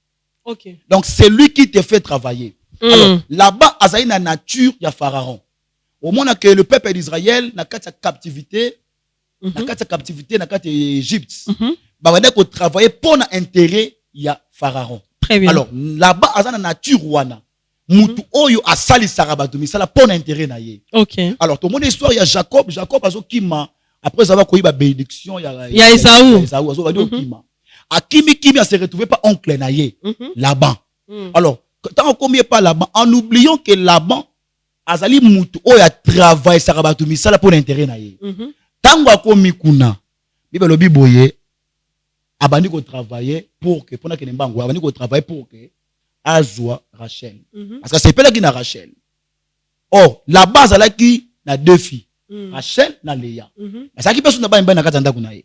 OK. Donc, c'est lui qui te fait travailler. Alors, Laban a une nature, il y a Pharaon. Au moment que le peuple d'Israël n'a qu'à sa captivité, n'a qu'à Égypte. Bah, on a travailler pour l'intérêt, il y a Pharaon. Très bien. Alors, là-bas, à la nature, wana. Mutu oyo asali sarabatoumi, ça la pour l'intérêt na ye. OK. Alors, tout mon histoire, il y a Jacob a zo kima. Après avoir connu la bénédiction, il y a Esaü. Esaü, a dit kima. A kimi a se retrouvé pas oncle na ye. Laban. Alors, tant qu'on n'y pas Laban, en oubliant que Laban azali mutu oyo a travaillé sarabatoumi, ça la pour l'intérêt na ye. Tango akomi kuna. Bible lobi boye. Abani ko travailler pour que pendant que Nembango abani ko travailler pour que azwa Rachel. Parce que c'est pas là qui na Rachel. Or la base là qui na deux filles, Rachel na Léa. Mais ça qui personne n'a pas na katanda kuna ye.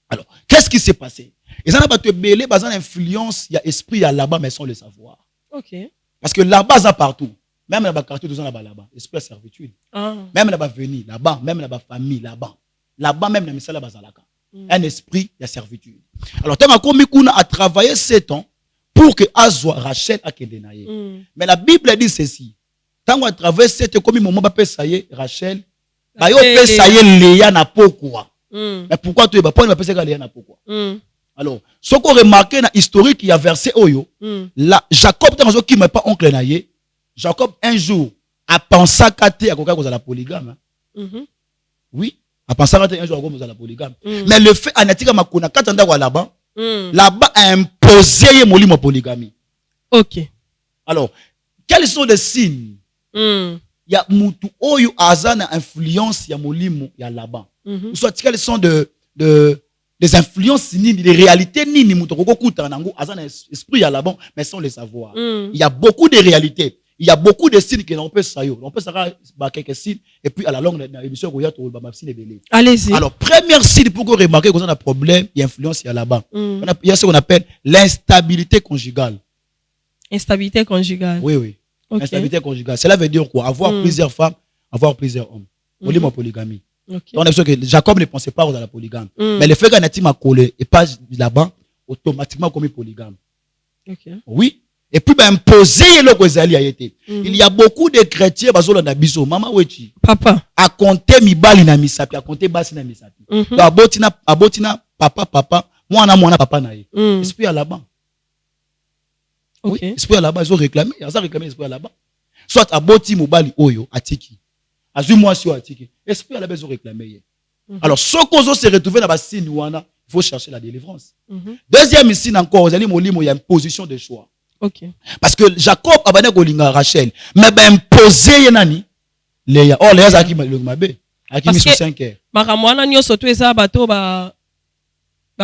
Alors, qu'est-ce qui s'est passé? Et ça n'a pas te belé bazan influence, il y a esprit à là-bas mais sans le savoir. OK. Parce que là-bas ça partout. Même dans le quartier de là-bas esprit de servitude. Même là-bas venir là-bas, même là-bas famille là-bas. Là-bas même dans misala bazalaka. Un esprit de servitude. Alors, tant qu'on a travaillé 7 ans pour que Azwa Rachel a kedenaye. Mais la Bible dit ceci. Tant qu'on a travaillé 7 ans, comme il m'a pas saye Rachel, bah yo pe saye Léa na pourquoi. Mais pourquoi tu es pas pas saye Léa na pourquoi? Alors, ce qu'on remarque dans l'historique, il y a versé Oyo. Là, Jacob tant qui m'a pas oncle naye. Jacob un jour a pensé qu'à te à la polygame. Oui. À penser un jour à la polygame. Mais le fait, anatika makuna, quand on a là-bas, là-bas a imposé molimo polygamie. Ok. Alors, quels sont les signes? Il y a mutu oyo azana influence ya molimo ya là-bas. Soit quelles sont des influences nini, des réalités nini mutu koko kuta nango azana esprit ya là-bas, mais sans le savoir. Il y a beaucoup de réalités. Il y a beaucoup de signes que l'on peut savoir. On peut savoir quelques signes et puis à la longue dans l'émission allez-y. Alors, premier signe pour que vous remarquez qu'on a un problème, il y a influence là-bas. Il y a ce qu'on appelle l'instabilité conjugale. Instabilité conjugale. Oui, oui. Okay. Instabilité conjugale. Cela veut dire quoi? Avoir plusieurs femmes, avoir plusieurs hommes. Polygamie. Okay. Donc, on a vu que Jacob ne pensait pas dans la polygame. Mais le fait qu'un m'a collé et pas là-bas, automatiquement comme polygame. Okay. Oui. Et puis, imposer le Gozali a été. Il y a beaucoup de chrétiens, maman wechi. Papa. A compter mi bali na misapi, a compter basi na misapi. Donc, abotina, papa, moi, papa na ye. Esprit à là-bas. Oui, esprit à là-bas, ils ont réclamé. Ils ont réclamé esprit à là-bas. Soit aboti mobali oyo, atiki. Azu moi si atiki. Esprit à là-bas, ils ont réclamé. Alors, ce qu'on se retrouve dans la signe, il faut chercher la délivrance. Deuxième signe encore, vous allez il y a une position de choix. Okay. Parce que Jacob a bané kolinga Rachel, mais imposé yenani Léa. Oh Léa zaki le mabe, aki mi sous 5 heures. Makamwana nyo soto eza bato ba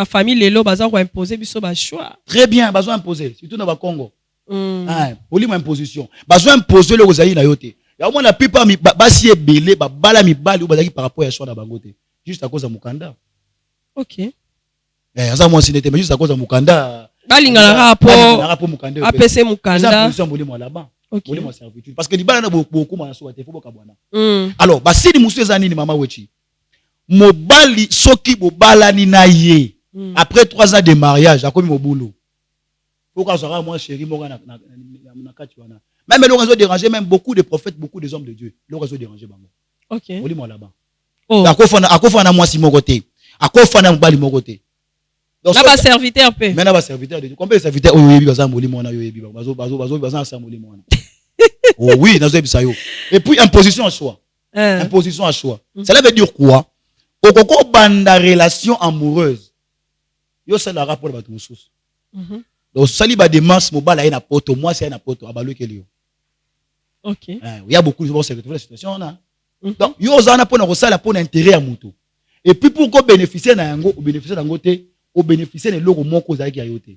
famille lelo baza ko imposer biso ba choix. Très bien, bazo imposer, surtout dans ba Congo. Poli ma imposition. Bazo imposer le ozali na yote. Ya moi la plupart mi basi ebele ba bala mi bali ou bazaki par rapport à choix na bangote. Juste à cause de mukanda. OK. Ça moi sinete mais juste à cause de mukanda. Balingana rapport APC mukanda parce que libala na beaucoup ma so faut bokabwana. Alors basini musu ezani ni mama wechi mobali soki bobala ni na ye après 3 ans de mariage akomi mobulu faut ka sera moi chéri mo na kati wana même le réseau déranger même beaucoup de prophètes beaucoup des hommes de Dieu le réseau déranger bango. OK oli mo là-bas akofana moi si mokote akofana mobali mokote. Là bas serviteur peu. Mais là bas serviteur de Dieu. Combien de serviteurs oyebi baza molimo na yoyebi baza sa molimo na. Oh oui, dans ça yo. Et puis imposition à choix. Imposition à choix. Cela veut dire quoi? Okoko banda relation amoureuse. Yo c'est le rapport ba tout sous. Donc sali ba démarche mobile na poto, moi c'est na poto abalo kelio. OK. Il y a beaucoup de serviteurs la situation là. Donc yo zana pona ko sala pona intérêt à mutu. Et puis pour ko bénéficier na yango, bénéficier na ngote au bénéficier de l'euro mon cause avec Yayote.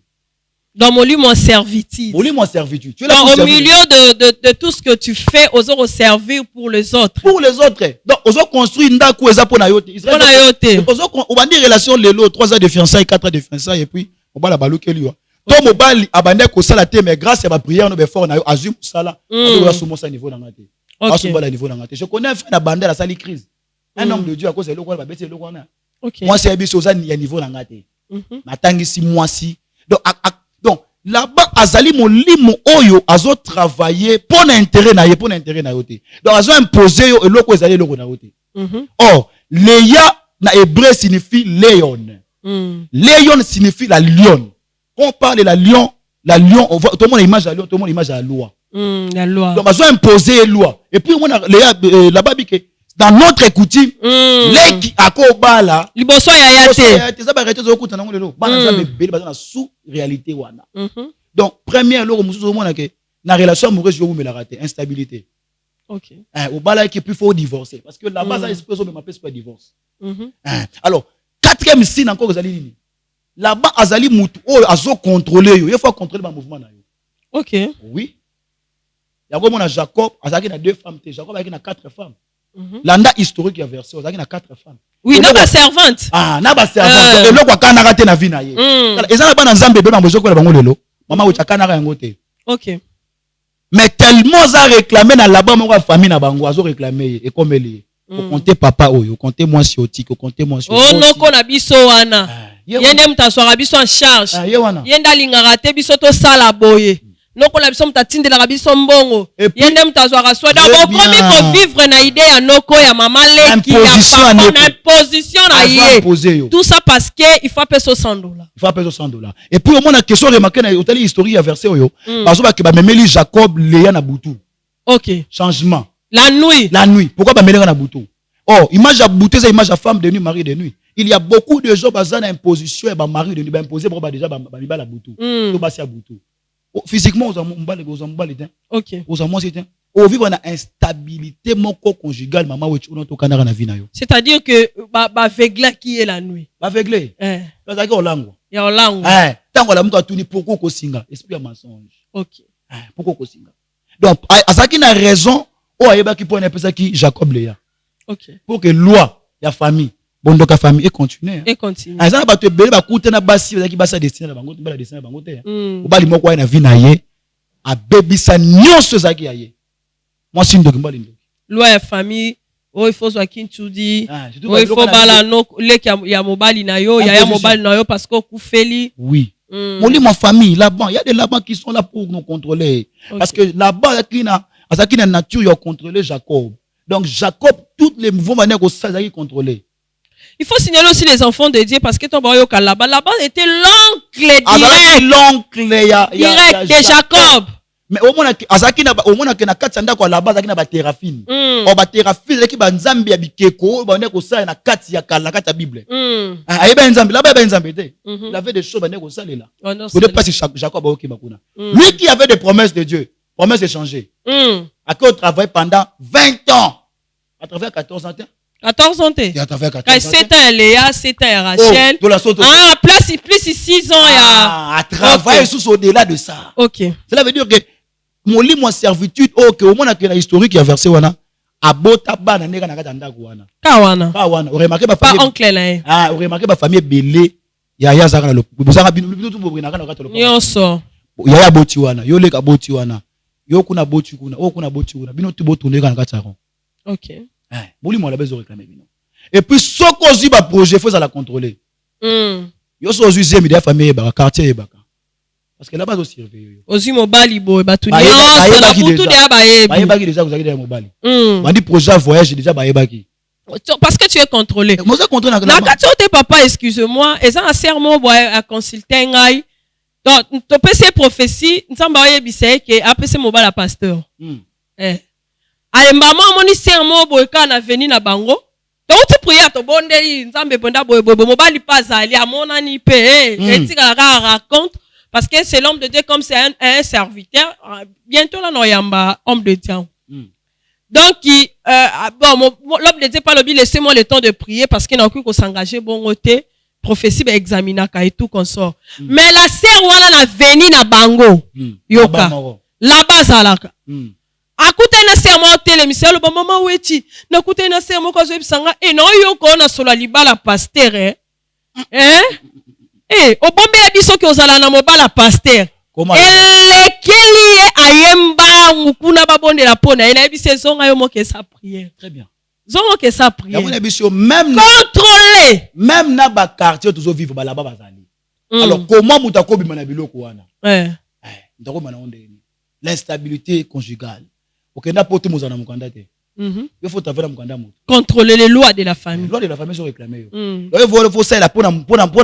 Dans mon livre, mon servitude. Mon livre, mon servitude. Tu es là au milieu de tout ce que tu fais, aux autres servir pour les autres. Pour les autres. Donc, aux autres construire une dakou eza pour Nayote. Pour Nayote. Aux autres, on va dire relation les lots, 3 ans de fiançailles, 4 ans de fiançailles, et puis, on va la balouke lui. Toi, mobile, abandé ko sala te, mais grâce à ma prière, on va faire, on a azum sala. On va soumettre ça niveau d'angate. Je connais un frère d'abandé la salle crise. Un homme de Dieu à cause de l'eau, on va baisser l'eau. Moi, c'est un biso, ça, il y a niveau d'angate. Matangisi mwasi donc là-bas azali molimo oyo azo travailler pour l'intérêt na yote donc azo imposer yo eloko ezali eloko na yote. Or Léa na hébreu signifie lion. Lion signifie la lion. Quand on parle de la lion on voit tout le monde image la lion, tout le monde image la loi. La loi. Donc azo imposer loi et puis on a Léa là-bas biké dans notre coutume, les qui akobala liboso ya yate ça va arrêter zo kuta nango lelo bana za bébé bana sous réalité wana. Donc première loko mususu zo mona ke na relation amoureuse yo me la rater instabilité. OK. Obala qui plus faut divorcer parce que la base espèce me m'appelle pas divorce. Alors quatrième signe encore azali nini là-bas azali mutu o azo contrôler yo il faut contrôler ma mouvement na yo. OK. Oui. Ya ko mona Jacob azaki na 2 femmes te Jacob azaki na 4 femmes. L'anda historique ya verset ozaki na 4 femmes. Oui, na ba servante. Na ba servante. Et loko kanaka te na vie na ye. Ezala ba na nzambe be ba mbozo ko la bango lelo. Mama o kanaka yango te. OK. Mais tellement za réclamer na là-bas mon famille na bango azo réclamer et comme ele. Ko compter papa oyo, compter moi si oti, ko compter moi si. Oh non ko na biso wana. Yende mtaswara biso en charge. Yenda lingara te biso to sala boye. Non qu'on a besoin de t'atteindre la rabisso mbongo. Yende mtazwara soit d'abord comme il faut vivre na idée ya noko ya maman leki ya imposition na yé. Tout ça parce que il faut payer $100. Il faut payer $100. Et puis au moins la question remarquée na hôtel historique ya verset oyo. Parce que ba memeli Jacob Léa na butu. OK. Changement. La nuit. Pourquoi ba melenga na butu? Oh, image à bouter, c'est image à femme de nuit, mari de nuit. Il y a beaucoup de gens qui ont imposition et mari de nuit, imposé pour déjà la boutou. Physiquement, aux Ok. Au vivre une instabilité conjugale, maman, c'est-à-dire que aveugle qui est la nuit. Aveugle. Eh. Parce que langue. Il y a langue. Eh, tant qu'on a muka tuni pourquoi ko singa, esprit à mensonge. Ok. Eh, pourquoi ko singa. Donc à ça qui n'a raison, oh ayeba qui pour ça qui Jacob Léa. Ok. Pour que loi la famille, bon donc la famille et continue. Et continue. Ah ça ba te belé ba kuta na basi qui basa destiné na bango, ba destiné na bango te. Mm. Obali moko na vie na ye, a bebisa nyonso zaki ya ye. Moi si ndo kimbali ndo. Loi ya famille, oh il faut soit kinchudi. Ah, Oh il faut bala no lek ya mobali na yo, ya mobali na yo parce que kufeli. Oui. Mm. Mon lit, ma famille, là-bas, il y a des là-bas qui sont là pour nous contrôler. Okay. Parce que là-bas, il y a une nature, il a contrôlé Jacob. Donc Jacob, tous les mouvements manières ça, il a contrôlé. Il faut signaler aussi les enfants de Dieu parce que ton boyo là-bas, là-bas était l'oncle direct. L'oncle, direct de Jacob. Mais au moins, na katanda kwa là-bas, il y a une thérapine. Ou ba thérapine, qui ba nzambi ya bikeko, ba ndeko ça na kati ya kala kata Bible. Ah, il y a nzambi, là-bas il y a nzambi te. Il avait des choses ba ndeko ça là. Vous ne pas si Jacob a okima. Lui qui avait des promesses de Dieu, promesses d'échanger. À qui on travaille pendant 20 ans. À travers 14 ans. 14 ans. Et à travers 14 ans. 7 ans Léa, 7 ans Rachel. Ah, place plus 6 ans à travailler sous au-delà de ça. OK. Cela veut dire que mon lit mon servitude OK au moins que la historique qui a versé wana abota bana neka na kata ndako wana. Kawana. Kawana. Remarquez ma famille. Pas oncle là. Ah, remarquez ma famille belé. Ya zaka na lo. Bozanga binu tout bobina kana kata lo. Nyonso. Ya boti wana. Yo leka boti wana. Yo kuna boti kuna. O kuna boti kuna. Bino tu botonde kana kata ron. OK. Boli mo la bezo réclamer bino. Et puis soko zi ba projet faut ça la contrôler. Yo so zi mi de famille ba quartier ba. Parce que là-bas aussi surveiller. Ozi mobali bo ba tu nyonso na butu de abaye. Baye baki déjà vous avez des mobali. Bandi projet voyage déjà baye baki. Parce que tu es contrôlé. Moi je contrôle na. Na kati te papa excuse-moi, eza un serment boy à consulter ngai. Donc to pese prophétie, nzamba oyebise ke apese mobala pasteur. Aye maman moni serment boy ka na veni na bango. Donc tu prier to bondeli nzambe bonda boy mobali pas ali amona ni pe etika la raconte. Parce que c'est l'homme de Dieu comme c'est un serviteur. Bientôt là, noyamba homme de Dieu. Donc, l'homme de Dieu parle bien, laissez-moi le temps de prier parce qu'il n'a aucun qu'on s'engager bon côté. Prophétie va examiner et tout qu'on sort. Mais la sœur wana na veni na bango. Yoka. Là-bas zalaka. Akute na sœur mo télémission le maman wechi. Na kute na sœur mo ko zo bisanga et non yoko na solo libala pasteur obombe ya biso ki ozala na mobala pasteur. Elekeli ayemba mukuna babonde la pona. Il a dit c'est zonga yo moke sa prière. Très bien. Zonga ke sa prière. Même contrôler. Même na ba quartier toujours vivre ba là-bas bazali. Alors comment mutako bima na biloko wana? Ndako mana onde. L'instabilité conjugale. Okenda poto muzana mukanda te. Il faut travailler dans le contrôler les lois de la famille. Les lois de la famille sont réclamées. Il faut ça là pour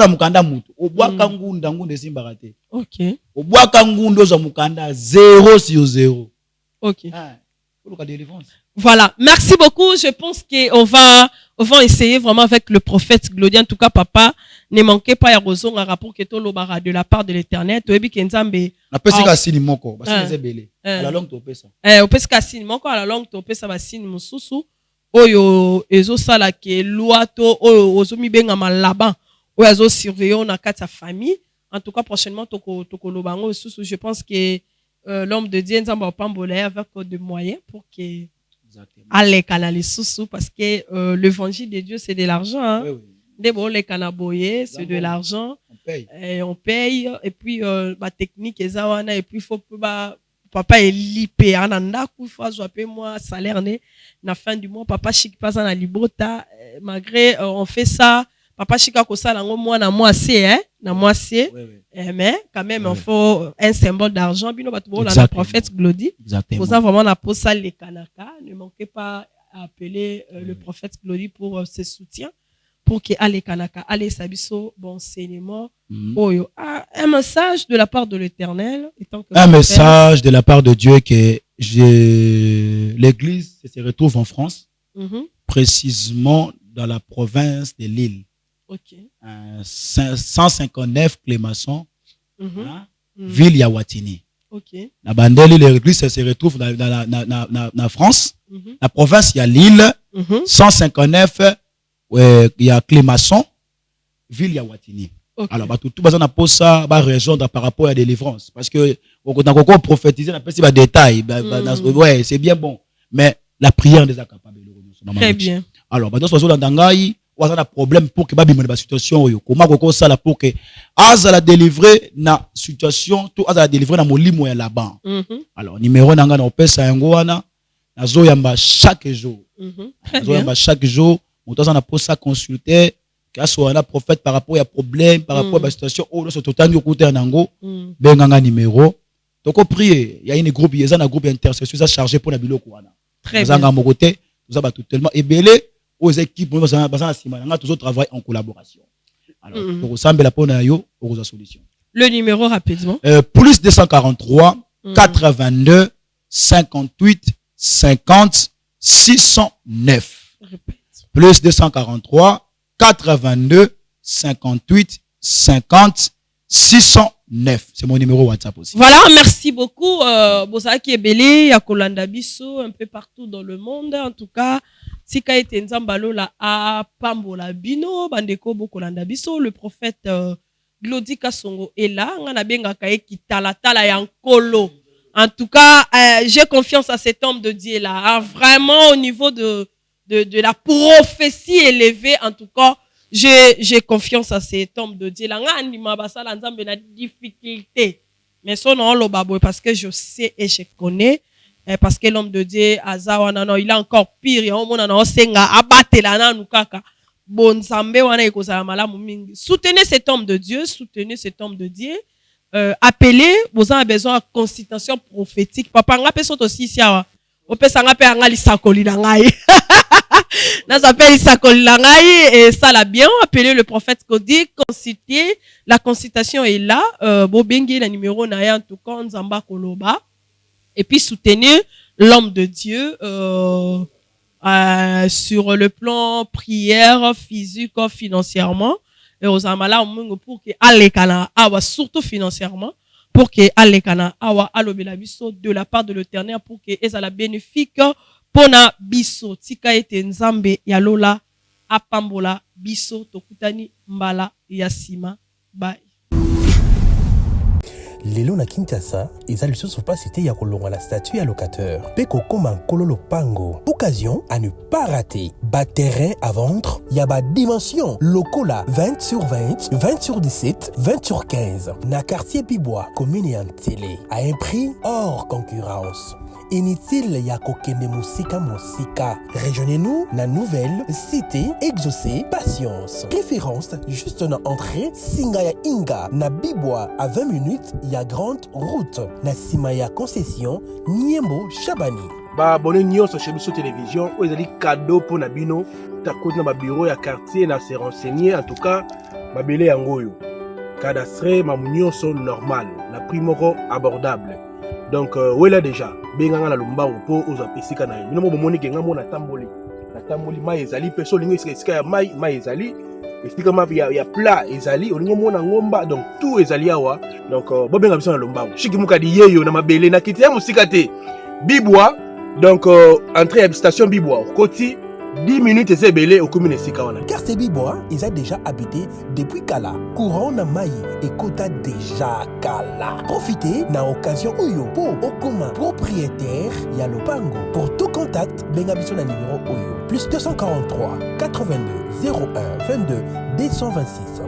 mukanda mutu. Obwaka ngunda ngunde simbarate. OK. Obwaka ngundo za mukanda 0 sur 0. OK. Voilà, merci beaucoup. Je pense qu'on va essayer vraiment avec le prophète Glodien. En tout cas, papa, ne manquez pas à raison un rapport que tu as de la part de l'Éternel. Tu as dit que Nzambe. Na pesi ka sini moko, basi nze belé. À la longue tu pesa. Opesi ka sini moko à la longue tu pesa ba sini mususu. Oyo ezo sala ke loi to oyo ozo mi benga malaba. Oyo ezo surveiller na kata famille. En tout cas, prochainement toko lobango susu. Je pense que l'homme de Dieu Nzambe pambolé avec de moyens pour que aller canaliser sous parce que l'évangile de Dieu c'est de l'argent hein. Des bon les canaboyés c'est de l'argent on paye et puis ma technique et puis faut papa est lipé ananda coup faut payer moi salaire né na fin du mois papa chic pas en libota malgré on fait ça papa chic ko ça lango moi na moi c'est hein na moi c'est mais quand même il faut un symbole d'argent bino batubo la prophète Glody pour ça vraiment la pose ça les kanaka ne manquez pas à appeler le prophète Glody pour ses soutiens pour que allez kanaka allez sabiso bon enseignement oyo un message de la part de l'Éternel un message de la part de Dieu que l'église se retrouve en France précisément dans la province de Lille. Ok. 159 Clémenceau, ville Yawatini. Ok. La bandeli, l'église se retrouve dans France. La province, il y a Lille. 159, il y a Clémenceau, ville Yawatini. Okay. Alors, tout le monde pose ça, région par rapport à la délivrance. Parce que, on a encore prophétisé, on a des détails. Ouais, c'est bien bon. Mais la prière n'est pas capable. Très bien. Alors, dans ce on a un problème pour que la situation comment on ça là pour que la délivrer na situation tout la délivrer na molimo ya là-bas. Alors numéro nanga na opesa yango wana nazo yamba chaque jour. Nazo yamba chaque jour on doit en posa consulter que soit un prophète par rapport à problème par rapport à la situation au so totani côté nango benganga numéro donc prier il y a une groupe il y a un groupe intercession ça chargé pour na biloko wana. Très bien. Zanga mo côté nous avons totalement ébélé aux équipes, nous toujours travailler en collaboration. Alors, pour ressemble la aux solutions. Le numéro rapidement. Plus 243 82 58 50 609. Répète. Plus 243 82 58 50 609. C'est mon numéro WhatsApp aussi. Voilà, merci beaucoup. Bozaki Ebele, Yakolanda Biso, un peu partout dans le monde. En tout cas, Sika ete nzambalo la a pambola bino bandeko bokolanda biso le prophète Glody Kasongo est là ngana benga kae kitala tala ya nkolo. En tout cas, j'ai confiance à cet homme de Dieu là, vraiment au niveau de la prophétie élevée. En tout cas, j'ai confiance à cet homme de Dieu là. Ngani mabasala nzambe na difficulté. Mais son nom lo babo parce que je sais et je connais. Parce que l'homme de Dieu, Azawa, il a encore pire. Soutenez cet homme de Dieu, soutenez cet homme de Dieu. Appelez, vous avez besoin de consultation prophétique. Papa, on appelle aussi ici. On peut s'appeler Angali Sakoli Langai. On s'appelle Sakoli Langai et ça l'a bien. Appelez le prophète Kodi, consultez. La consultation est là. Bobengi, le numéro n'a en tout cas, Nzamba Koloba. Et puis soutenir l'homme de Dieu sur le plan prière, physique, financièrement. Et aux amala pour que Alekana awa surtout financièrement pour que Alekana awa alobela biso de la part de l'Éternel pour que ezala bénéfique pona biso tika ete nzambe ya lola apambola biso tokutani mbala yasima bye. Lelo na Kinshasa, eza lisusu pas cité ya kolonga la statue à locateur. Peko koma kololo pango. Occasion à ne pas rater. Bas terrain à vendre, ya ba dimension. Lokola 20 sur 20, 20 sur 17, 20 sur 15. Na quartier Bibois, commune et en télé. À un prix hors concurrence. Inutile ya kokende musika. Rejoignez-nous na nouvelle cité exaucée patience. Référence juste na entrée Singaya Inga na Bibois à 20 minutes ya grande route na Simaya concession Niembo Chabani. Ba abonné nyonso chez Biso Télévision ou ezali cadeau pour na bino ta côté na ba bureau ya quartier na se renseigner en tout cas ba belé yangoyo. Cadastre mamunyoso normal na prix moko abordable. Donc où est là déjà benganga na lomba po oza pesika na bino mo bomoni ke ngamo na tamboli mai ezali peso lingo esika ya mai ezali esika ma ya plat ezali olingo mona ngomba donc tout ezali awa donc bobenga biso na lomba shiki mukadi yeyo na mabele na kiti ya musika te Bibois donc entrée à station Bibois koti 10 minutes et c'est belé au commune Sikawana. Quartier Bibois, ils ont déjà habité depuis Kala. Courant na Maï et Kota déjà Kala. Profitez na occasion Oyo pour Okuma propriétaire Yalopango. Pour tout contact, Bengabiso na numéro Oyo. Plus 243 82 01 22 226.